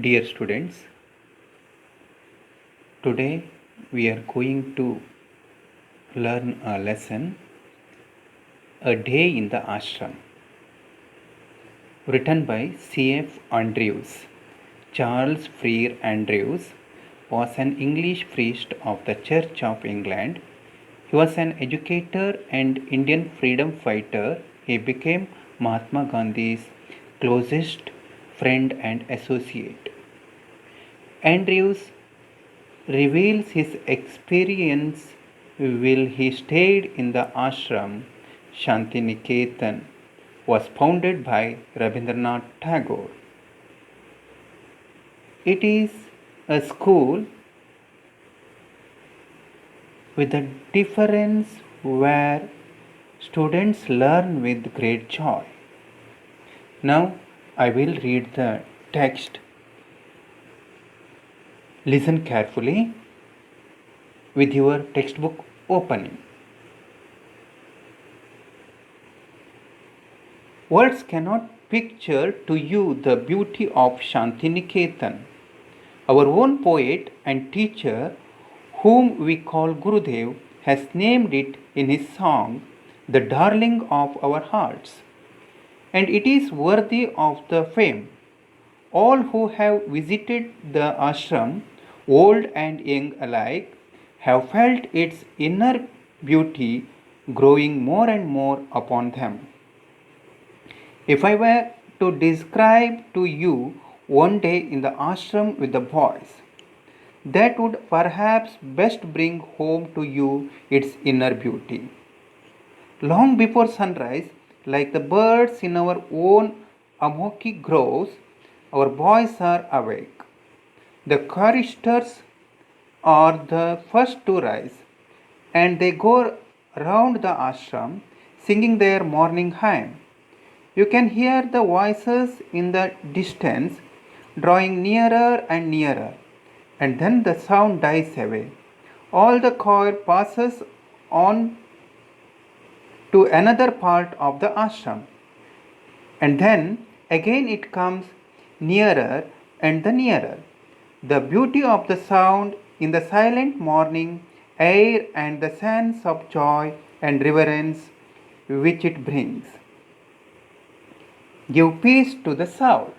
Dear students, today we are going to learn a lesson, A Day in the Ashram, written by C.F. Andrews. Charles Freer Andrews was an English priest of the Church of England. He was an educator and Indian freedom fighter. He became Mahatma Gandhi's closest friend and associate. Andrews reveals his experience while he stayed in the ashram. Shantiniketan was founded by Rabindranath Tagore. It is a school with a difference where students learn with great joy. Now I will read the text. Listen carefully with your textbook opening. Words cannot picture to you the beauty of Shantiniketan. Our own poet and teacher, whom we call Gurudev, has named it in his song, The Darling of Our Hearts. And it is worthy of the fame. All who have visited the ashram, old and young alike, have felt its inner beauty growing more and more upon them. If I were to describe to you one day in the ashram with the boys, that would perhaps best bring home to you its inner beauty. Long before sunrise, like the birds in our own Amoki groves, our boys are awake. The choristers are the first to rise, and they go round the ashram singing their morning hymn. You can hear the voices in the distance drawing nearer and nearer, and then the sound dies away. All the choir passes on to another part of the ashram, and then again it comes nearer and the nearer. The beauty of the sound in the silent morning air and the sense of joy and reverence which it brings give peace to the soul.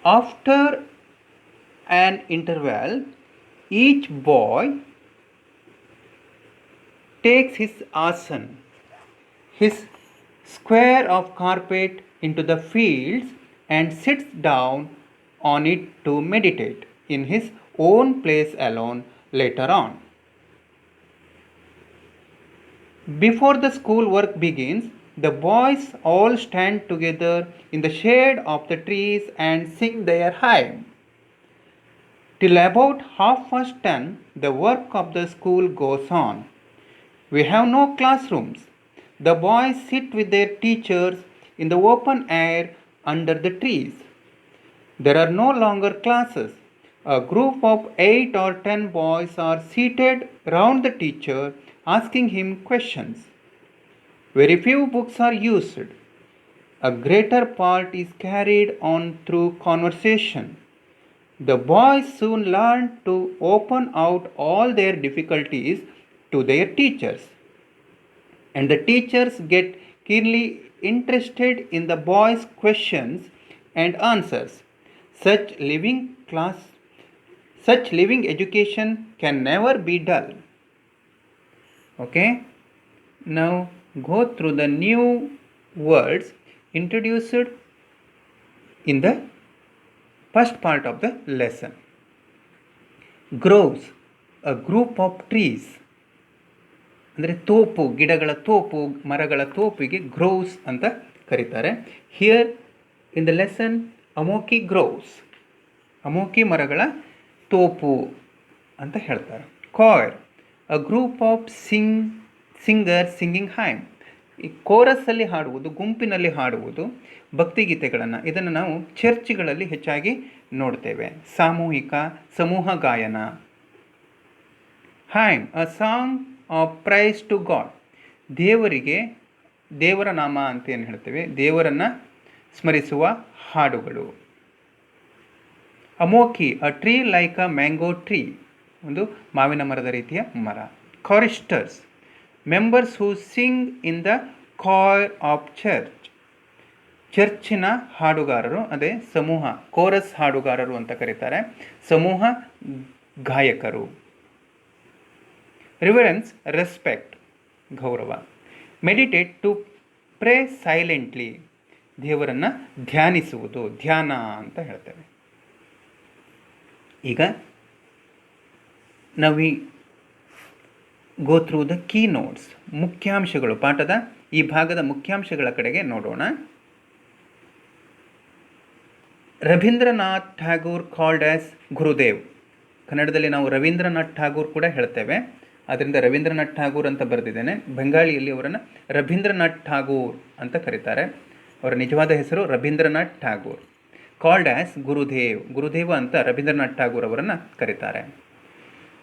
After an interval, each boy takes his asan, his square of carpet, into the fields and sits down on it to meditate in his own place alone later on. Before the school work begins, the boys all stand together in the shade of the trees and sing their hymn. Till about 10:30, the work of the school goes on. We have no classrooms. The boys sit with their teachers in the open air under the trees. There are no longer classes. A group of 8 or 10 boys are seated round the teacher asking him questions. Very few books are used. A greater part is carried on through conversation. The boys soon learn to open out all their difficulties to their teachers. And the teachers get keenly interested in the boys' questions and answers. Such living education can never be dull. Okay? Now go through the new words introduced in the first part of the lesson. Groves, a group of trees. ಅಂದರೆ ತೋಪು, ಗಿಡಗಳ ತೋಪು, ಮರಗಳ ತೋಪಿಗೆ groves ಅಂತ ಕರೀತಾರೆ. Here in the lesson amloki groves, ಅಮೋಕಿ ಮರಗಳ ತೋಪು ಅಂತ ಹೇಳ್ತಾರೆ. Choir, a group of singer singing hymn. ಈ ಕೋರಸ್ಸಲ್ಲಿ ಹಾಡುವುದು, ಗುಂಪಿನಲ್ಲಿ ಹಾಡುವುದು ಭಕ್ತಿಗೀತೆಗಳನ್ನು, ಇದನ್ನು ನಾವು ಚರ್ಚ್ಗಳಲ್ಲಿ ಹೆಚ್ಚಾಗಿ ನೋಡ್ತೇವೆ. ಸಾಮೂಹಿಕ ಸಮೂಹ ಗಾಯನ. Hymn, a song of praise to god. ದೇವರ ನಾಮ ಅಂತ ಏನು ಹೇಳ್ತೇವೆ, ದೇವರನ್ನು ಸ್ಮರಿಸುವ ಹಾಡುಗಳು. Amloki, a tree like a mango tree, ಒಂದು ಮಾವಿನ ಮರದ ರೀತಿಯ ಮರ. Choristers, members who sing in the choir of church, ಚರ್ಚಿನ ಹಾಡುಗಾರರು, ಅದೇ ಸಮೂಹ, ಕೋರಸ್ ಹಾಡುಗಾರರು ಅಂತ ಕರೀತಾರೆ, ಸಮೂಹ ಗಾಯಕರು. ರಿವರೆನ್ಸ್, ರೆಸ್ಪೆಕ್ಟ್, ಗೌರವ. ಮೆಡಿಟೇಟ್, ಟು ಪ್ರೇ ಸೈಲೆಂಟ್ಲಿ, ದೇವರನ್ನು ಧ್ಯಾನಿಸುವುದು, ಧ್ಯಾನ ಅಂತ ಹೇಳ್ತೇವೆ. ಈಗ ನಾವು go through the key notes, ಮುಖ್ಯಾಂಶಗಳು, ಪಾಠದ ಈ ಭಾಗದ ಮುಖ್ಯಾಂಶಗಳ ಕಡೆಗೆ ನೋಡೋಣ. Rabindranath Tagore called as Gurudev. ಕನ್ನಡದಲ್ಲಿ ನಾವು ರವೀಂದ್ರನಾಥ್ ಠಾಗೂರ್ ಕೂಡ ಹೇಳ್ತೇವೆ, ಆದ್ದರಿಂದ ರವೀಂದ್ರನಾಥ್ ಠಾಗೂರ್ ಅಂತ ಬರೆದಿದ್ದೇನೆ. ಬೆಂಗಾಳಿಯಲ್ಲಿ ಅವರನ್ನು ರವೀಂದ್ರನಾಥ್ ಠಾಗೂರ್ ಅಂತ ಕರೀತಾರೆ. ಅವರ ನಿಜವಾದ ಹೆಸರು ರವೀಂದ್ರನಾಥ್ ಠಾಗೂರ್. ಕಾಲ್ಡ್ ಆಸ್ ಗುರುದೇವ್, ಗುರುದೇವ ಅಂತ ರವೀಂದ್ರನಾಥ್ ಠಾಗೂರ್ ಅವರನ್ನು ಕರೀತಾರೆ.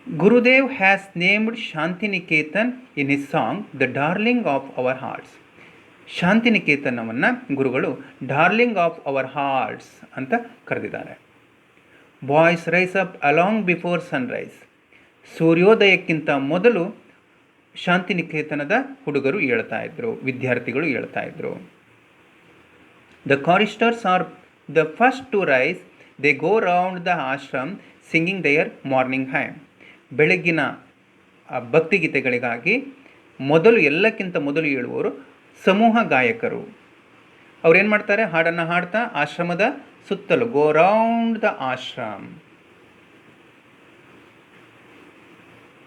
Gurudev has named Shantiniketan in his song the darling of our hearts. ಶಾಂತಿನಿಕೇತನವನ್ನು ಗುರುಗಳು ಡಾರ್ಲಿಂಗ್ ಆಫ್ ಅವರ್ ಹಾರ್ಟ್ಸ್ ಅಂತ ಕರೆದಿದ್ದಾರೆ. Boys rise up along before sunrise, ಸೂರ್ಯೋದಯಕ್ಕಿಂತ ಮೊದಲು ಶಾಂತಿನಿಕೇತನದ ಹುಡುಗರು ಹೇಳ್ತಾ ಇದ್ರು, ವಿದ್ಯಾರ್ಥಿಗಳು ಹೇಳ್ತಾ ಇದ್ರು. The choristers are the first to rise, they go round the ashram singing their morning hymn. ಬೆಳಗ್ಗಿನ ಭಕ್ತಿಗೀತೆಗಳಿಗಾಗಿ ಎಲ್ಲಕ್ಕಿಂತ ಮೊದಲು ಹೇಳುವವರು ಸಮೂಹ ಗಾಯಕರು. ಅವ್ರೇನು ಮಾಡ್ತಾರೆ, ಹಾಡನ್ನು ಹಾಡ್ತಾ ಆಶ್ರಮದ ಸುತ್ತಲೂ, go round the ashram.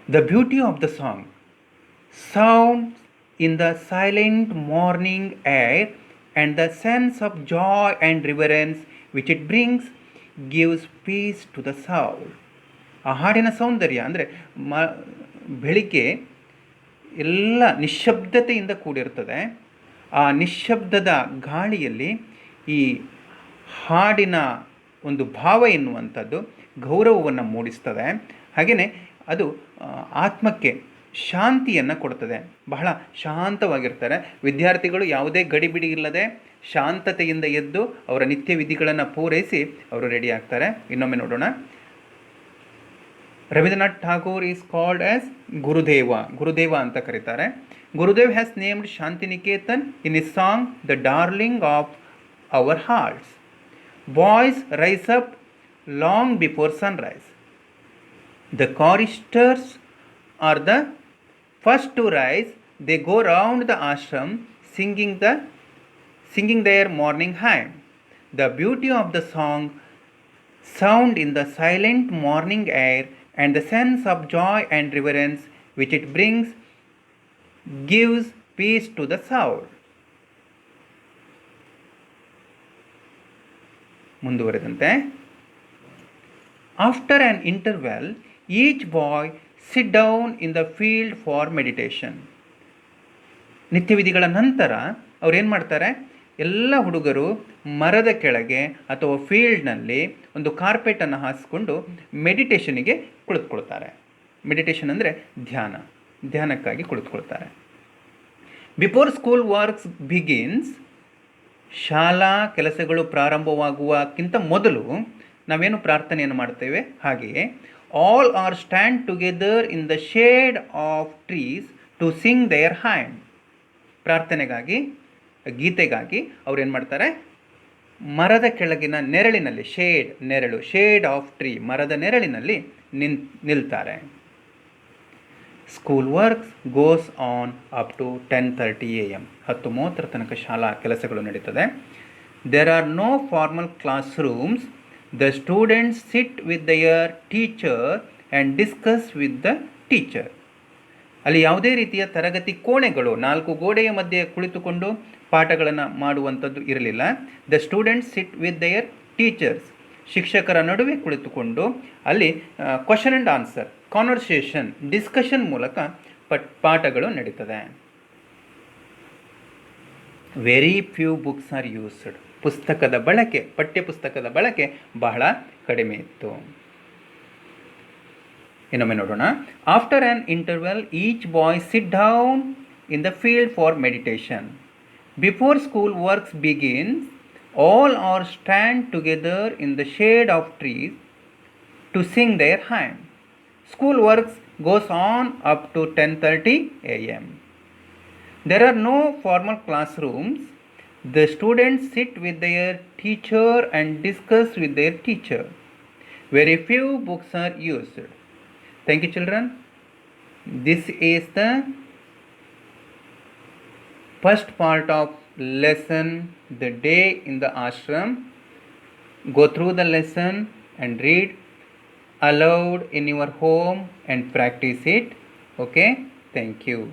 The beauty of the song, sound in the silent morning air and the sense of joy and reverence which it brings gives peace to the soul. ಆ ಹಾಡಿನ ಸೌಂದರ್ಯ ಅಂದರೆ ಬೆಳಿಗ್ಗೆ ಎಲ್ಲ ನಿಶ್ಶಬ್ದತೆಯಿಂದ ಕೂಡಿರ್ತದೆ. ಆ ನಿಶ್ಶಬ್ದದ ಗಾಳಿಯಲ್ಲಿ ಈ ಹಾಡಿನ ಒಂದು ಭಾವ ಎನ್ನುವಂಥದ್ದು ಗೌರವವನ್ನು ಮೂಡಿಸ್ತದೆ. ಹಾಗೆಯೇ ಅದು ಆತ್ಮಕ್ಕೆ ಶಾಂತಿಯನ್ನು ಕೊಡ್ತದೆ. ಬಹಳ ಶಾಂತವಾಗಿರ್ತಾರೆ ವಿದ್ಯಾರ್ಥಿಗಳು. ಯಾವುದೇ ಗಡಿಬಿಡಿ ಇಲ್ಲದೆ ಶಾಂತತೆಯಿಂದ ಎದ್ದು ಅವರ ನಿತ್ಯ ವಿಧಿಗಳನ್ನು ಪೂರೈಸಿ ಅವರು ರೆಡಿ ಆಗ್ತಾರೆ. ಇನ್ನೊಮ್ಮೆ ನೋಡೋಣ. Rabindranath Tagore is called as Gurudeva, Gurudeva ಅಂತ ಕರೀತಾರೆ. Gurudev has named Shantiniketan in is song the darling of our hearts. Boys rise up long before sunrise. The choristers are the first to rise, they go round the ashram singing their morning hymn. The beauty of the song, sound in the silent morning air and the sense of joy and reverence which it brings gives peace to the soul. ಮುಂದುವರೆದಂತೆ, after an interval each boy sit down in the field for meditation. ನಿತ್ಯವಿಧಿಗಳ ನಂತರ ಅವ್ರೇನು ಮಾಡ್ತಾರೆ, ಎಲ್ಲ ಹುಡುಗರು ಮರದ ಕೆಳಗೆ ಅಥವಾ ಫೀಲ್ಡ್ನಲ್ಲಿ ಒಂದು ಕಾರ್ಪೆಟನ್ನು ಹಾಸಿಕೊಂಡು ಮೆಡಿಟೇಷನಿಗೆ ಕುಳಿತುಕೊಳ್ತಾರೆ. ಮೆಡಿಟೇಷನ್ ಅಂದರೆ ಧ್ಯಾನಕ್ಕಾಗಿ ಕುಳಿತುಕೊಳ್ತಾರೆ. ಬಿಫೋರ್ ಸ್ಕೂಲ್ ವರ್ಕ್ಸ್ ಬಿಗಿನ್ಸ್, ಶಾಲಾ ಕೆಲಸಗಳು ಪ್ರಾರಂಭವಾಗುವಕ್ಕಿಂತ ಮೊದಲು ನಾವೇನು ಪ್ರಾರ್ಥನೆಯನ್ನು ಮಾಡ್ತೇವೆ, ಹಾಗೆಯೇ all are stand together in the shade of trees to sing their hymn. ಪ್ರಾರ್ಥನೆಗಾಗಿ, ಗೀತೆಗಾಗಿ ಅವ್ರೇನು ಮಾಡ್ತಾರೆ, ಮರದ ಕೆಳಗಿನ ನೆರಳಿನಲ್ಲಿ, ಶೇಡ್ ಆಫ್ ಟ್ರೀ, ಮರದ ನೆರಳಿನಲ್ಲಿ ನಿಲ್ತಾರೆ. School works goes on up to 10:30 AM. 10:30 ತನಕ ಶಾಲಾ ಕೆಲಸಗಳು ನಡೀತದೆ. There are no formal class rooms. The students sit with their teacher and discuss with the teacher. ಅಲ್ಲಿ ಯಾವುದೇ ರೀತಿಯ ತರಗತಿ ಕೋಣೆಗಳು, 4 ಗೋಡೆಯ ಮಧ್ಯೆ ಕುಳಿತುಕೊಂಡು ಪಾಠಗಳನ್ನು ಮಾಡುವಂಥದ್ದು ಇರಲಿಲ್ಲ. The students sit with their teachers, ಶಿಕ್ಷಕರ ನಡುವೆ ಕುಳಿತುಕೊಂಡು ಅಲ್ಲಿ question and answer, conversation, discussion ಮೂಲಕ ಪಾಠಗಳು ನಡೀತದೆ. Very few books are used. ಪುಸ್ತಕದ ಬಳಕೆ, ಪಠ್ಯಪುಸ್ತಕದ ಬಳಕೆ ಬಹಳ ಕಡಿಮೆ ಇತ್ತು. ಇನ್ನೊಮ್ಮೆ ನೋಡೋಣ. After an interval each boy sit down in the field for meditation. Before school works begins, All are stand together in the shade of trees to sing their hymn. School work goes on up to 10:30 a.m. There are no formal classrooms. The students sit with their teacher and discuss with their teacher. Very few books are used. Thank you, children. This is the first part of lesson, The Day in the Ashram. Go through the lesson and read aloud in your home and practice it. Okay, thank you.